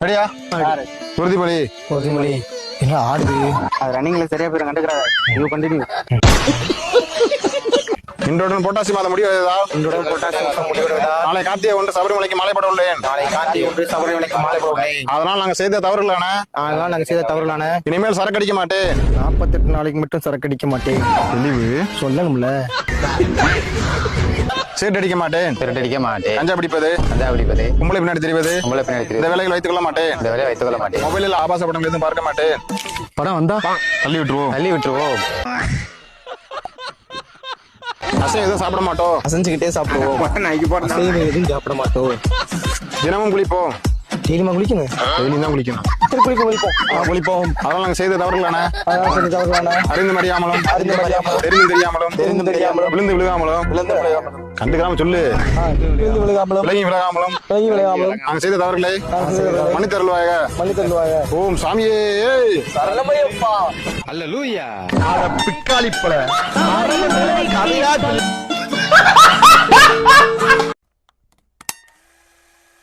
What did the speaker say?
ரெடியா? உறுதிமொழி. உறுதிமொழி. என்ன ஆடுது? அது ரன்னிங்ல சரியா போய் கண்டுக்கிறாங்க. You continue. இன்றுடன் பொட்டாசி மாதம் முடிவதா? இன்றுடன் பொட்டாசி மாதம் முடிவதா? நாளை கார்த்திகை ஒன்று சபரிமலைக்கு மாலை போட உள்ளேன். நாளை கார்த்திகை ஒன்று சபரிமலைக்கு மாலை போட உள்ளேன். அதனால் நாங்க செய்த தவறுகளான அதனால் நாங்க செய்த தவறுகளான இனிமேல் சரக்கு அடிக்க மாட்டேன். 48 நாளைக்கு மட்டும் சரக்கு அடிக்க மாட்டேன். தெளிவு. சொல்லணும்ல. சீட் அடிக்க மாட்டேன். திருட்டு அடிக்க மாட்டேன். கஞ்சா பிடிப்பது, கஞ்சா பிடிப்பது, கும்பலை பின்னாடி தெரிவது, உங்களை பின்னாடி இந்த வேலைகள் வைத்துக் கொள்ள மாட்டேன். இந்த வேலையை வைத்துக் கொள்ள மாட்டேன். மொபைலில் ஆபாச படம் எதுவும் பார்க்க மாட்டேன். படம் வந்தா தள்ளி விட்டுருவோம். தள்ளி விட்டுருவோம். அசைவம் எதுவும் சாப்பிட மாட்டோம். அசைஞ்சுக்கிட்டே சாப்பிடுவோம். அசைவம் எதுவும் சாப்பிட மாட்டோம். தினமும் குளிப்போம். டெய்லியுமா குளிக்கணும்? டெய்லியும் தான் குளிக்கணும். சரி, குளிப்போம். குளிப்போம். அதனால் நாங்க செய்த தவறுகளான அதான் சரி, தவறுகளான அறிந்தும் அறியாமலும், அறியாமலும், தெரிந்தும் தெரியாமலும், தெரியாமலும், விழுந்து விழுகாமலும், கண்டுக்காம சொல்லு, விழுந்து விழுகாமலும், விலகி விலகாமலும் விலகி விலகாமலும் நாங்க செய்த தவறுகளை மன்னித்தருள்வாயாக. மன்னித்தருள்வாயாக. ஓம் சாமியே. சரணமையப்பா. அல்லேலூயா. பிக்காளிப்பல